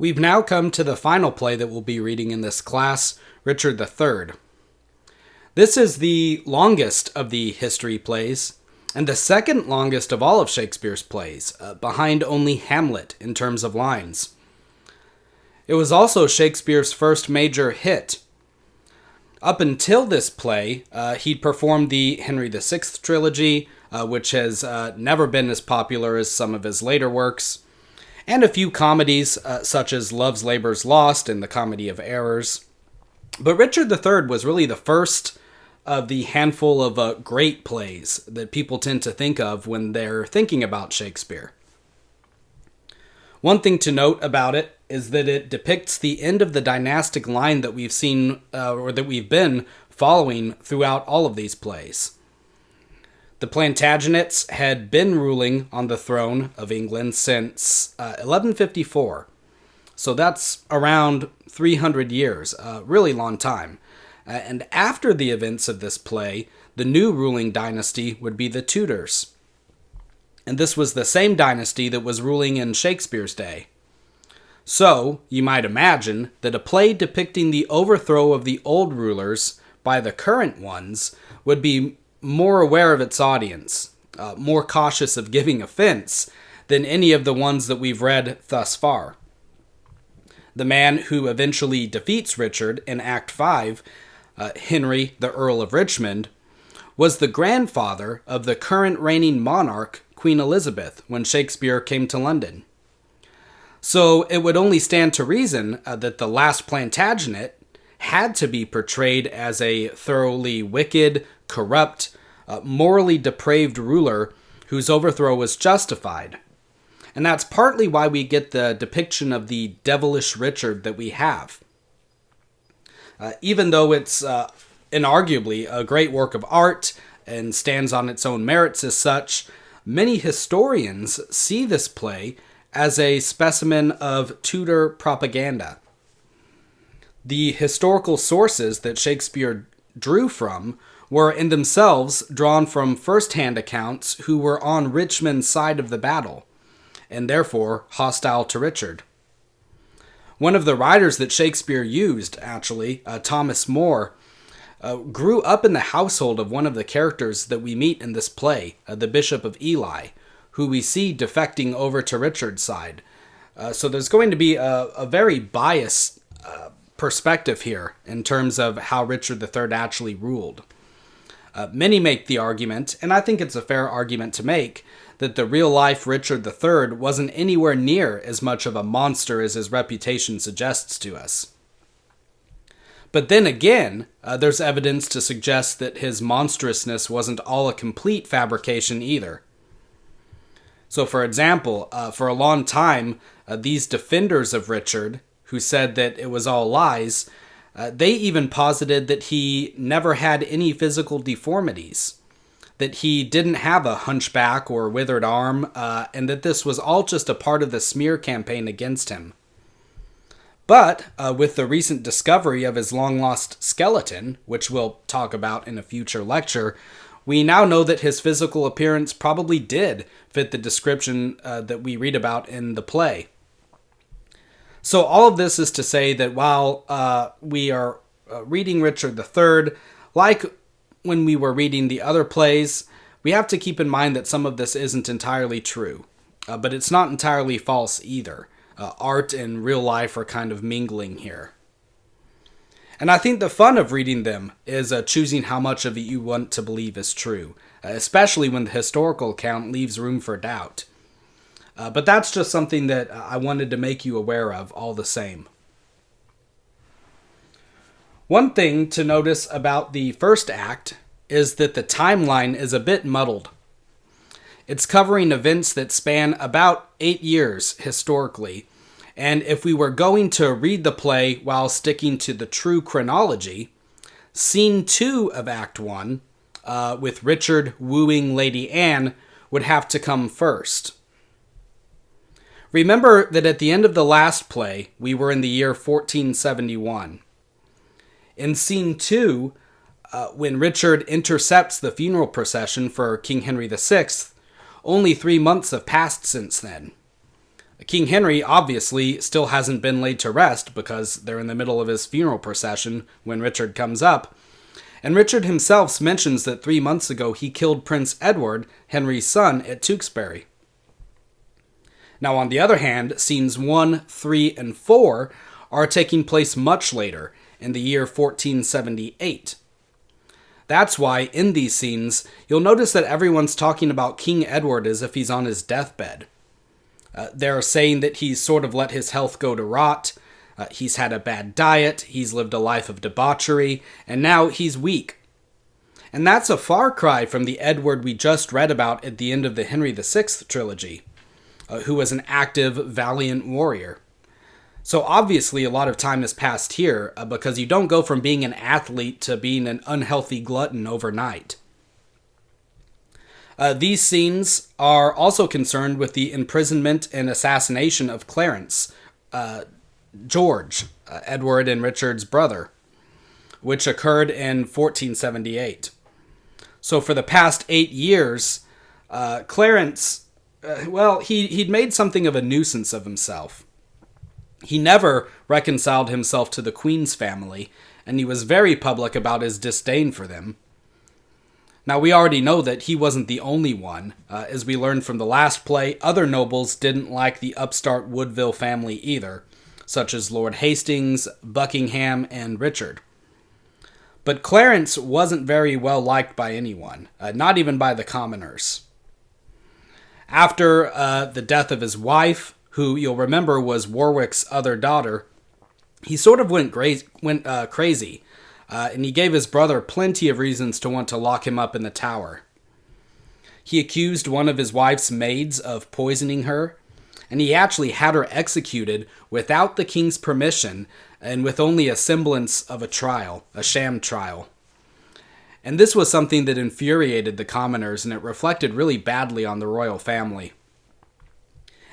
We've now come to the final play that we'll be reading in this class, Richard III. This is the longest of the history plays, and the second longest of all of Shakespeare's plays, behind only Hamlet in terms of lines. It was also Shakespeare's first major hit. Up until this play, he'd performed the Henry VI trilogy, which has never been as popular as some of his later works, and a few comedies, such as Love's Labour's Lost and The Comedy of Errors. But Richard III was really the first of the handful of great plays that people tend to think of when they're thinking about Shakespeare. One thing to note about it is that it depicts the end of the dynastic line that we've seen, or that we've been following throughout all of these plays. The Plantagenets had been ruling on the throne of England since 1154. So that's around 300 years, a really long time. And after the events of this play, the new ruling dynasty would be the Tudors. And this was the same dynasty that was ruling in Shakespeare's day. So, you might imagine that a play depicting the overthrow of the old rulers by the current ones would be more aware of its audience, more cautious of giving offense than any of the ones that we've read thus far. The man who eventually defeats Richard in Act 5, Henry, the Earl of Richmond, was the grandfather of the current reigning monarch, Queen Elizabeth, when Shakespeare came to London. So it would only stand to reason that the last Plantagenet had to be portrayed as a thoroughly wicked, corrupt, morally depraved ruler whose overthrow was justified. And that's partly why we get the depiction of the devilish Richard that we have. Even though it's inarguably a great work of art and stands on its own merits as such, many historians see this play as a specimen of Tudor propaganda. The historical sources that Shakespeare drew from were in themselves drawn from first-hand accounts who were on Richmond's side of the battle, and therefore hostile to Richard. One of the writers that Shakespeare used, actually, Thomas More, grew up in the household of one of the characters that we meet in this play, the Bishop of Ely, who we see defecting over to Richard's side. So there's going to be a very biased perspective here in terms of how Richard III actually ruled. Many make the argument, and I think it's a fair argument to make, that the real-life Richard III wasn't anywhere near as much of a monster as his reputation suggests to us. But then again, there's evidence to suggest that his monstrousness wasn't all a complete fabrication either. So for example, for a long time, these defenders of Richard, who said that it was all lies, they even posited that he never had any physical deformities, that he didn't have a hunchback or withered arm, and that this was all just a part of the smear campaign against him. But with the recent discovery of his long-lost skeleton, which we'll talk about in a future lecture, we now know that his physical appearance probably did fit the description that we read about in the play. So all of this is to say that while we are reading Richard III, like when we were reading the other plays, we have to keep in mind that some of this isn't entirely true. But it's not entirely false either. Art and real life are kind of mingling here. And I think the fun of reading them is choosing how much of it you want to believe is true, especially when the historical account leaves room for doubt. But that's just something that I wanted to make you aware of all the same. One thing to notice about the first act is that the timeline is a bit muddled. It's covering events that span about 8 years historically, and if we were going to read the play while sticking to the true chronology, Scene 2 of Act 1, with Richard wooing Lady Anne, would have to come first. Remember that at the end of the last play, we were in the year 1471. In Scene 2, when Richard intercepts the funeral procession for King Henry VI, only 3 months have passed since then. King Henry obviously still hasn't been laid to rest because they're in the middle of his funeral procession when Richard comes up. And Richard himself mentions that 3 months ago he killed Prince Edward, Henry's son, at Tewkesbury. Now, on the other hand, scenes 1, 3, and 4 are taking place much later, in the year 1478. That's why, in these scenes, you'll notice that everyone's talking about King Edward as if he's on his deathbed. They're saying that he's sort of let his health go to rot, he's had a bad diet, he's lived a life of debauchery, and now he's weak. And that's a far cry from the Edward we just read about at the end of the Henry VI trilogy, who was an active, valiant warrior. So obviously a lot of time has passed here, because you don't go from being an athlete to being an unhealthy glutton overnight. These scenes are also concerned with the imprisonment and assassination of Clarence, George, Edward and Richard's brother, which occurred in 1478. So for the past 8 years, Clarence, he'd made something of a nuisance of himself. He never reconciled himself to the Queen's family, and he was very public about his disdain for them. Now, we already know that he wasn't the only one. As we learned from the last play, other nobles didn't like the upstart Woodville family either, such as Lord Hastings, Buckingham, and Richard. But Clarence wasn't very well liked by anyone, not even by the commoners. After the death of his wife, who you'll remember was Warwick's other daughter, he sort of went crazy. And he gave his brother plenty of reasons to want to lock him up in the tower. He accused one of his wife's maids of poisoning her, and he actually had her executed without the king's permission and with only a semblance of a trial, a sham trial. And this was something that infuriated the commoners, and it reflected really badly on the royal family.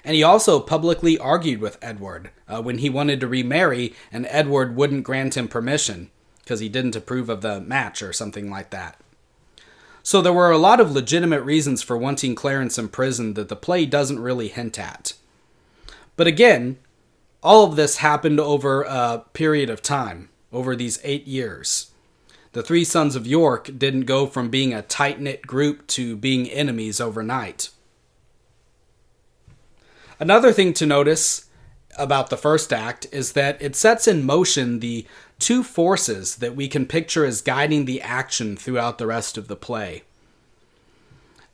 And he also publicly argued with Edward when he wanted to remarry, and Edward wouldn't grant him permission, because he didn't approve of the match or something like that. So there were a lot of legitimate reasons for wanting Clarence imprisoned that the play doesn't really hint at. But again, all of this happened over a period of time, over these 8 years. The three sons of York didn't go from being a tight-knit group to being enemies overnight. Another thing to notice about the first act is that it sets in motion the two forces that we can picture as guiding the action throughout the rest of the play.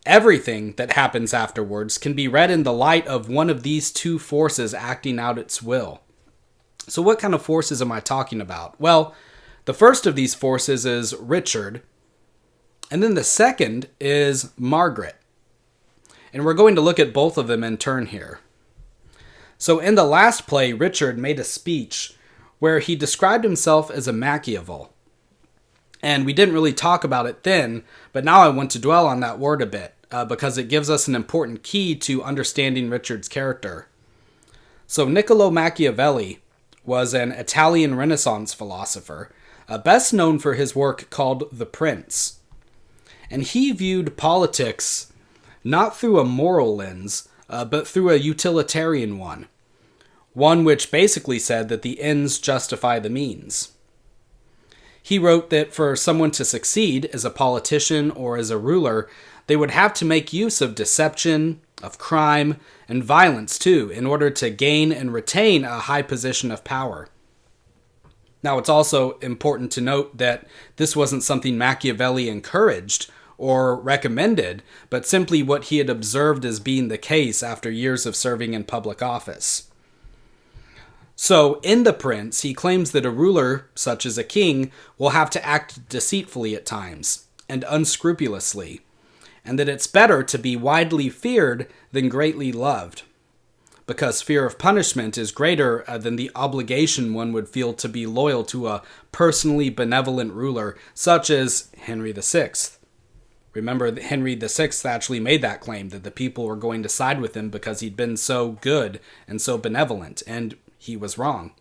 Everything that happens afterwards can be read in the light of one of these two forces acting out its will. So what kind of forces am I talking about? Well, the first of these forces is Richard, and then the second is Margaret. And we're going to look at both of them in turn here. So in the last play, Richard made a speech where he described himself as a Machiavel. And we didn't really talk about it then, but now I want to dwell on that word a bit, because it gives us an important key to understanding Richard's character. So Niccolo Machiavelli was an Italian Renaissance philosopher, best known for his work called The Prince. And he viewed politics not through a moral lens, but through a utilitarian one. One which basically said that the ends justify the means. He wrote that for someone to succeed as a politician or as a ruler, they would have to make use of deception, of crime, and violence too, in order to gain and retain a high position of power. Now, it's also important to note that this wasn't something Machiavelli encouraged or recommended, but simply what he had observed as being the case after years of serving in public office. So, in The Prince, he claims that a ruler, such as a king, will have to act deceitfully at times, and unscrupulously, and that it's better to be widely feared than greatly loved, because fear of punishment is greater than the obligation one would feel to be loyal to a personally benevolent ruler, such as Henry VI. Remember that Henry VI actually made that claim, that the people were going to side with him because he'd been so good and so benevolent, and he was wrong.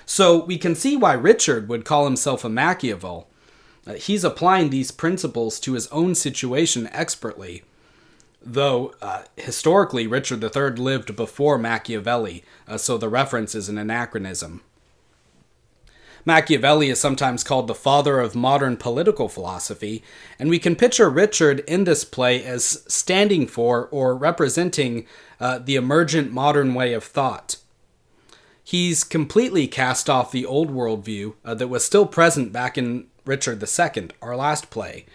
So we can see why Richard would call himself a Machiavel. He's applying these principles to his own situation expertly. though historically Richard III lived before Machiavelli, so the reference is an anachronism. Machiavelli is sometimes called the father of modern political philosophy, and we can picture Richard in this play as standing for or representing the emergent modern way of thought. He's completely cast off the old worldview that was still present back in Richard II, our last play.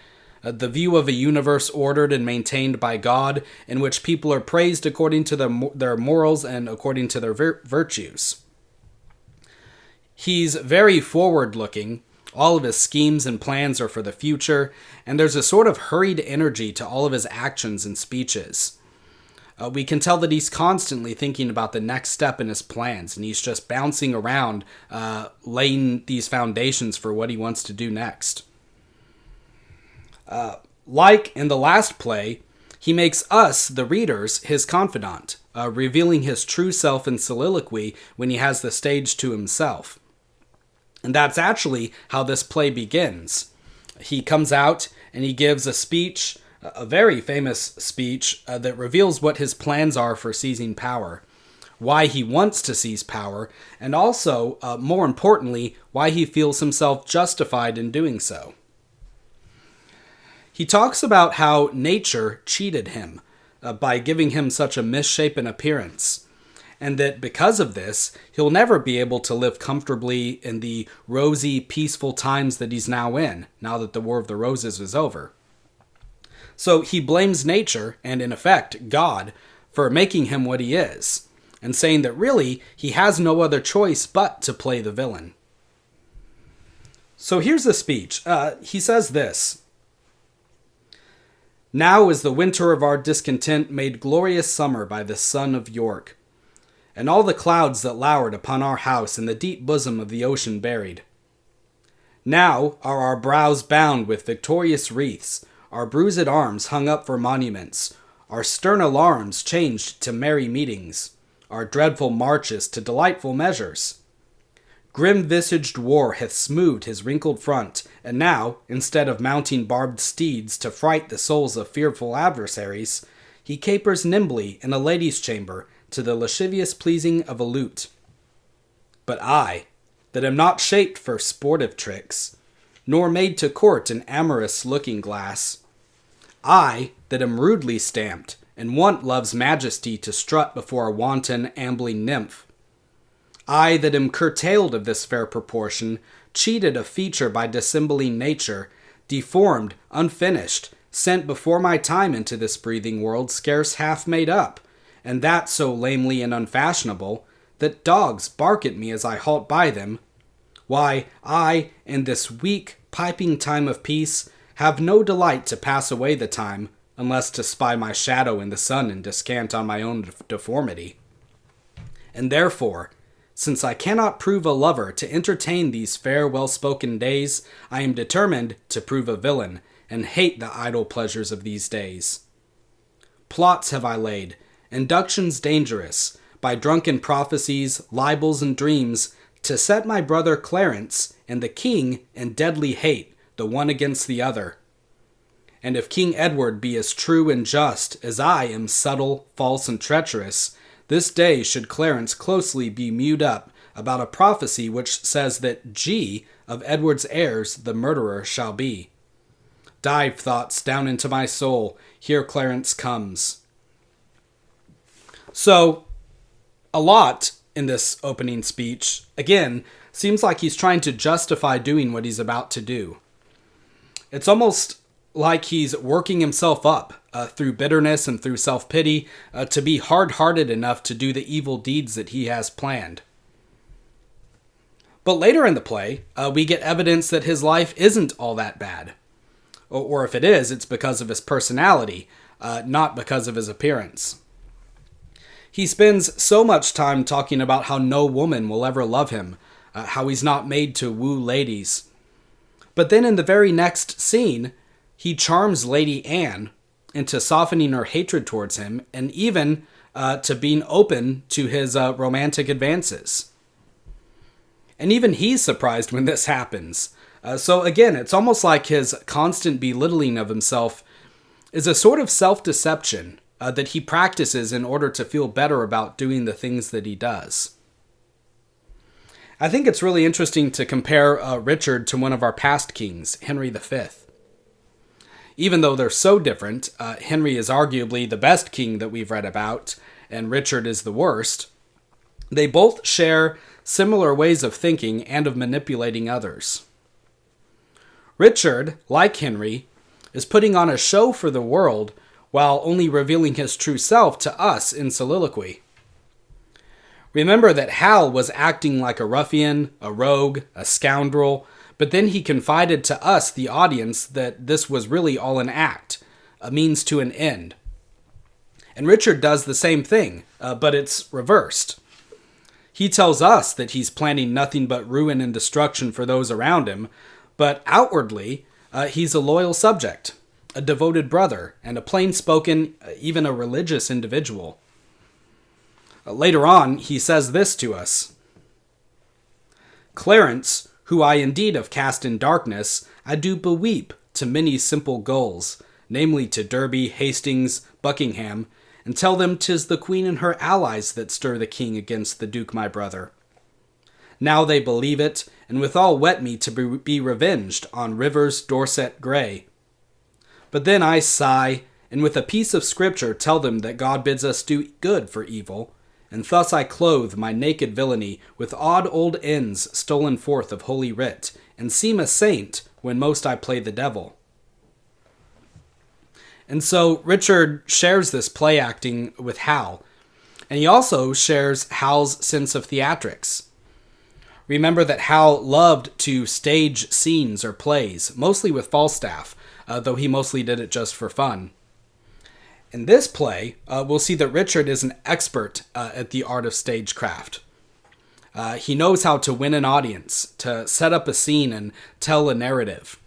The view of a universe ordered and maintained by God, in which people are praised according to their morals and according to their virtues. He's very forward-looking. All of his schemes and plans are for the future, and there's a sort of hurried energy to all of his actions and speeches. We can tell that he's constantly thinking about the next step in his plans, and he's just bouncing around, laying these foundations for what he wants to do next. Like in the last play, he makes us, the readers, his confidant, revealing his true self in soliloquy when he has the stage to himself. And that's actually how this play begins. He comes out and he gives a speech, a very famous speech, that reveals what his plans are for seizing power, why he wants to seize power, and also, more importantly, why he feels himself justified in doing so. He talks about how nature cheated him by giving him such a misshapen appearance, and that because of this, he'll never be able to live comfortably in the rosy, peaceful times that he's now in, now that the War of the Roses is over. So he blames nature, and in effect, God, for making him what he is, and saying that really, he has no other choice but to play the villain. So here's the speech. He says this: "Now is the winter of our discontent made glorious summer by the sun of York, and all the clouds that lowered upon our house in the deep bosom of the ocean buried. Now are our brows bound with victorious wreaths, our bruised arms hung up for monuments, our stern alarms changed to merry meetings, our dreadful marches to delightful measures. Grim-visaged war hath smoothed his wrinkled front, and now, instead of mounting barbed steeds to fright the souls of fearful adversaries, he capers nimbly in a lady's chamber to the lascivious pleasing of a lute. But I, that am not shaped for sportive tricks, nor made to court an amorous looking-glass, I, that am rudely stamped, and want love's majesty to strut before a wanton, ambling nymph, I that am curtailed of this fair proportion, cheated of feature by dissembling nature, deformed, unfinished, sent before my time into this breathing world scarce half made up, and that so lamely and unfashionable, that dogs bark at me as I halt by them, why, I, in this weak, piping time of peace, have no delight to pass away the time, unless to spy my shadow in the sun and descant on my own deformity. And therefore, since I cannot prove a lover to entertain these fair well-spoken days, I am determined to prove a villain, and hate the idle pleasures of these days. Plots have I laid, inductions dangerous, by drunken prophecies, libels, and dreams, to set my brother Clarence and the king in deadly hate, the one against the other. And if King Edward be as true and just as I am subtle, false, and treacherous, this day should Clarence closely be mewed up about a prophecy which says that G of Edward's heirs the murderer shall be. Dive thoughts down into my soul, here Clarence comes." So, a lot in this opening speech, again, seems like he's trying to justify doing what he's about to do. It's almost like he's working himself up through bitterness and through self-pity to be hard-hearted enough to do the evil deeds that he has planned. But later in the play, we get evidence that his life isn't all that bad. Or if it is, it's because of his personality, not because of his appearance. He spends so much time talking about how no woman will ever love him, how he's not made to woo ladies. But then in the very next scene, he charms Lady Anne into softening her hatred towards him, and even to being open to his romantic advances. And even he's surprised when this happens. So again, it's almost like his constant belittling of himself is a sort of self-deception, that he practices in order to feel better about doing the things that he does. I think it's really interesting to compare Richard to one of our past kings, Henry V. Even though they're so different, Henry is arguably the best king that we've read about, and Richard is the worst. They both share similar ways of thinking and of manipulating others. Richard, like Henry, is putting on a show for the world while only revealing his true self to us in soliloquy. Remember that Hal was acting like a ruffian, a rogue, a scoundrel, but then he confided to us, the audience, that this was really all an act, a means to an end. And Richard does the same thing, but it's reversed. He tells us that he's planning nothing but ruin and destruction for those around him, but outwardly, he's a loyal subject, a devoted brother, and a plain-spoken, even a religious individual. Later on, he says this to us. Clarence, who I indeed have cast in darkness, I do beweep to many simple gulls, namely to Derby, Hastings, Buckingham, and tell them 'tis the queen and her allies that stir the king against the duke my brother. Now they believe it, and withal wet me to be revenged on Rivers, Dorset, Grey. But then I sigh, and with a piece of scripture tell them that God bids us do good for evil, and thus I clothe my naked villainy with odd old ends stolen forth of Holy Writ, and seem a saint when most I play the devil. And so Richard shares this play acting with Hal, and he also shares Hal's sense of theatrics. Remember that Hal loved to stage scenes or plays, mostly with Falstaff, though he mostly did it just for fun. In this play, we'll see that Richard is an expert at the art of stagecraft. He knows how to win an audience, to set up a scene and tell a narrative.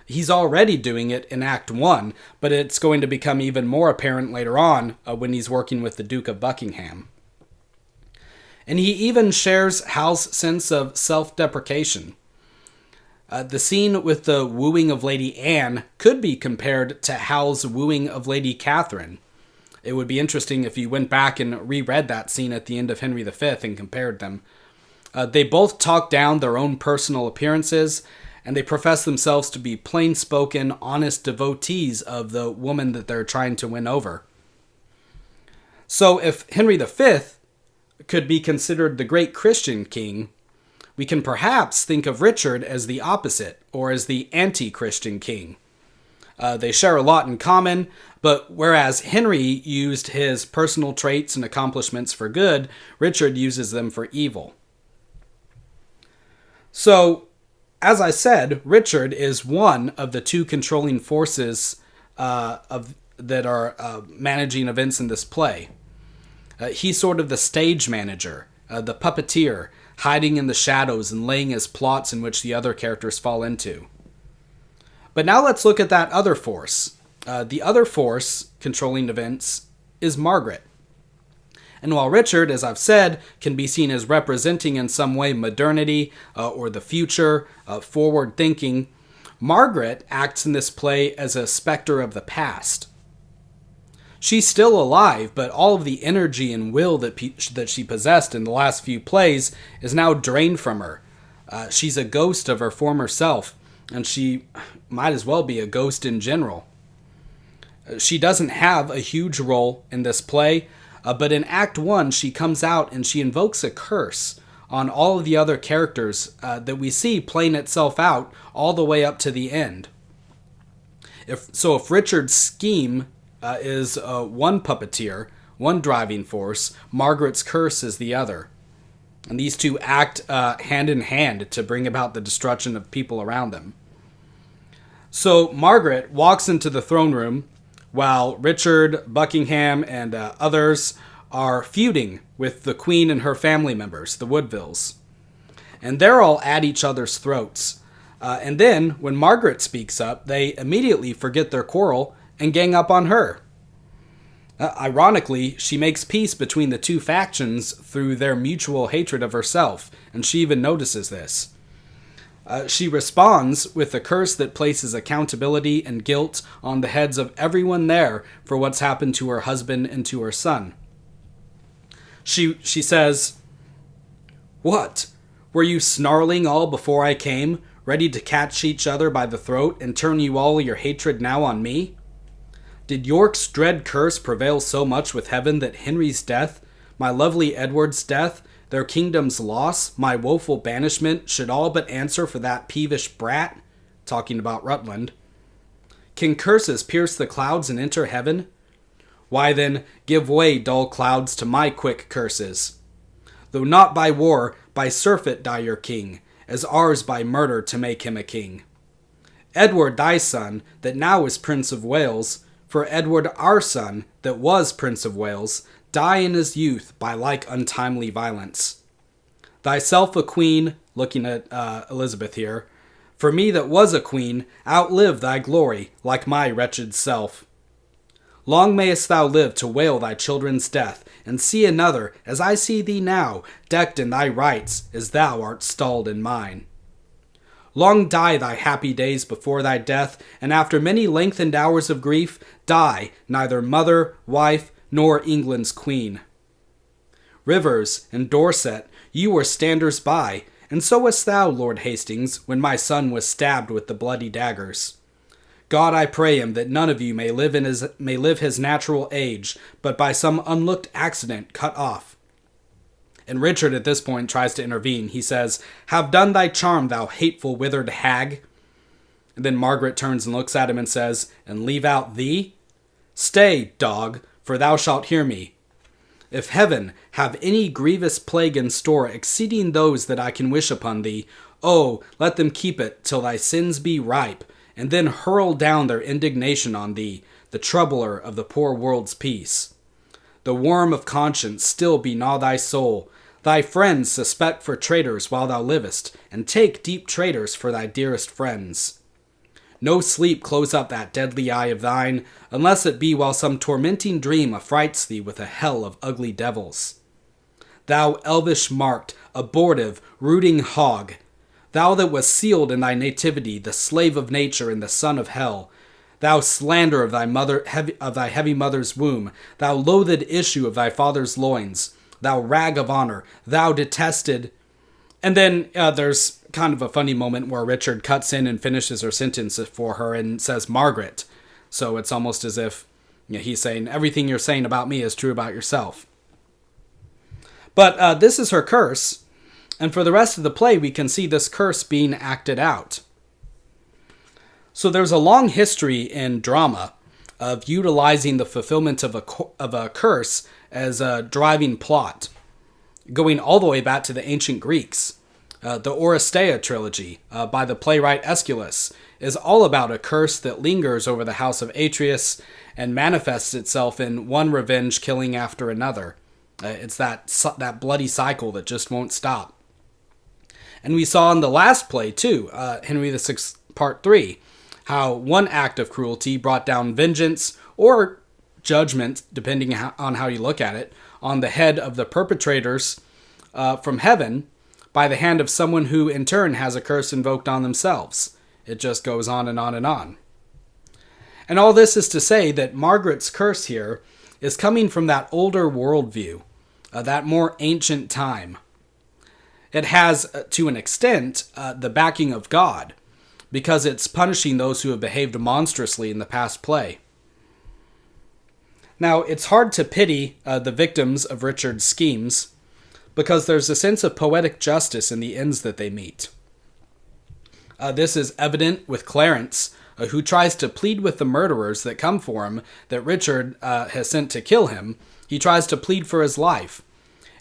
He's already doing it in Act 1, but it's going to become even more apparent later on when he's working with the Duke of Buckingham. And he even shares Hal's sense of self-deprecation. The scene with the wooing of Lady Anne could be compared to Hal's wooing of Lady Catherine. It would be interesting if you went back and reread that scene at the end of Henry V and compared them. They both talk down their own personal appearances, and they profess themselves to be plain-spoken, honest devotees of the woman that they're trying to win over. So if Henry V could be considered the great Christian king, we can perhaps think of Richard as the opposite, or as the anti-Christian king. They share a lot in common, but whereas Henry used his personal traits and accomplishments for good, Richard uses them for evil. So, as I said, Richard is one of the two controlling forces that are managing events in this play. He's sort of the stage manager, the puppeteer, hiding in the shadows and laying his plots in which the other characters fall into. But now let's look at that other force. The other force controlling events is Margaret. And while Richard, as I've said, can be seen as representing in some way modernity or the future, forward thinking, Margaret acts in this play as a specter of the past. She's still alive, but all of the energy and will that she possessed in the last few plays is now drained from her. She's a ghost of her former self, and she might as well be a ghost in general. She doesn't have a huge role in this play, but in Act 1 she comes out and she invokes a curse on all of the other characters that we see playing itself out all the way up to the end. If Richard's scheme is one puppeteer, one driving force, Margaret's curse is the other. And these two act hand in hand to bring about the destruction of people around them. So Margaret walks into the throne room while Richard, Buckingham, and others are feuding with the Queen and her family members, the Woodvilles. And they're all at each other's throats. And then, when Margaret speaks up, they immediately forget their quarrel and gang up on her. Ironically, she makes peace between the two factions through their mutual hatred of herself, and she even notices this. She responds with a curse that places accountability and guilt on the heads of everyone there for what's happened to her husband and to her son. She says, "What? Were you snarling all before I came, ready to catch each other by the throat and turn you all your hatred now on me? Did York's dread curse prevail so much with heaven that Henry's death, my lovely Edward's death, their kingdom's loss, my woeful banishment, should all but answer for that peevish brat?" Talking about Rutland. "Can curses pierce the clouds and enter heaven? Why then, give way, dull clouds, to my quick curses. Though not by war, by surfeit die your king, as ours by murder to make him a king. Edward thy son, that now is Prince of Wales, for Edward our son, that was Prince of Wales, die in his youth by like untimely violence. Thyself a queen," looking at Elizabeth here, "for me that was a queen, outlive thy glory, like my wretched self. Long mayest thou live to wail thy children's death, and see another, as I see thee now, decked in thy rights, as thou art stalled in mine. Long die thy happy days before thy death, and after many lengthened hours of grief, die neither mother, wife, nor England's queen. Rivers and Dorset, you were standers by, and so wast thou, Lord Hastings, when my son was stabbed with the bloody daggers. God, I pray him that none of you may live his natural age, but by some unlooked accident cut off." And Richard at this point tries to intervene. He says, "Have done thy charm, thou hateful withered hag." And then Margaret turns and looks at him and says, "And leave out thee? Stay, dog, for thou shalt hear me. If heaven have any grievous plague in store exceeding those that I can wish upon thee, oh, let them keep it till thy sins be ripe, and then hurl down their indignation on thee, the troubler of the poor world's peace. The worm of conscience still be gnaw thy soul. Thy friends suspect for traitors while thou livest, and take deep traitors for thy dearest friends. No sleep close up that deadly eye of thine, unless it be while some tormenting dream affrights thee with a hell of ugly devils. Thou elvish-marked, abortive, rooting hog, thou that was sealed in thy nativity, the slave of nature and the son of hell, thou slander of thy heavy mother's womb, thou loathed issue of thy father's loins, thou rag of honor, thou detested..." And then there's kind of a funny moment where Richard cuts in and finishes her sentence for her and says, "Margaret." So it's almost as if he's saying, everything you're saying about me is true about yourself. But this is her curse. And for the rest of the play, we can see this curse being acted out. So there's a long history in drama of utilizing the fulfillment of a curse as a driving plot, going all the way back to the ancient Greeks. The Oresteia trilogy by the playwright Aeschylus is all about a curse that lingers over the house of Atreus and manifests itself in one revenge killing after another. It's that bloody cycle that just won't stop. And we saw in the last play, too, Henry VI, Part 3, how one act of cruelty brought down vengeance or judgment, depending on how you look at it, on the head of the perpetrators from heaven by the hand of someone who, in turn, has a curse invoked on themselves. It just goes on and on and on. And all this is to say that Margaret's curse here is coming from that older worldview, that more ancient time. It has, to an extent, the backing of God, because it's punishing those who have behaved monstrously in the past play. Now, it's hard to pity the victims of Richard's schemes, because there's a sense of poetic justice in the ends that they meet. This is evident with Clarence, who tries to plead with the murderers that come for him, that Richard has sent to kill him. He tries to plead for his life.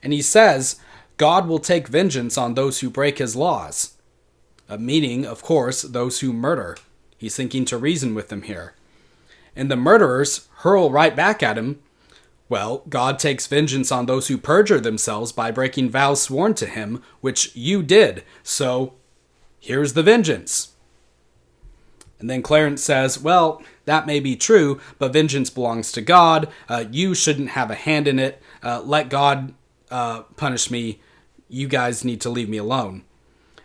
And he says, God will take vengeance on those who break his laws. Meaning, of course, those who murder. He's thinking to reason with them here. And the murderers hurl right back at him. Well, God takes vengeance on those who perjure themselves by breaking vows sworn to him, which you did. So, here's the vengeance. And then Clarence says, well, that may be true, but vengeance belongs to God. You shouldn't have a hand in it. Let God punish me. You guys need to leave me alone.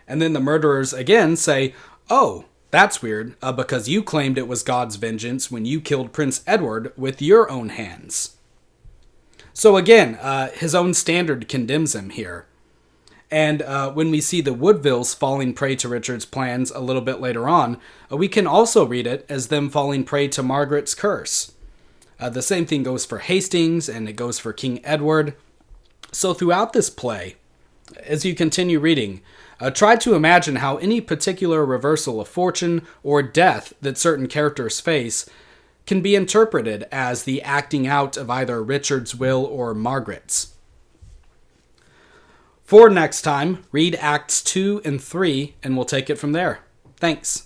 And then the murderers again say, "Oh, that's weird, because you claimed it was God's vengeance when you killed Prince Edward with your own hands." So again, his own standard condemns him here. And when we see the Woodvilles falling prey to Richard's plans a little bit later on, we can also read it as them falling prey to Margaret's curse. The same thing goes for Hastings, and it goes for King Edward. So throughout this play, as you continue reading, try to imagine how any particular reversal of fortune or death that certain characters face can be interpreted as the acting out of either Richard's will or Margaret's. For next time, read Acts 2 and 3, and we'll take it from there. Thanks.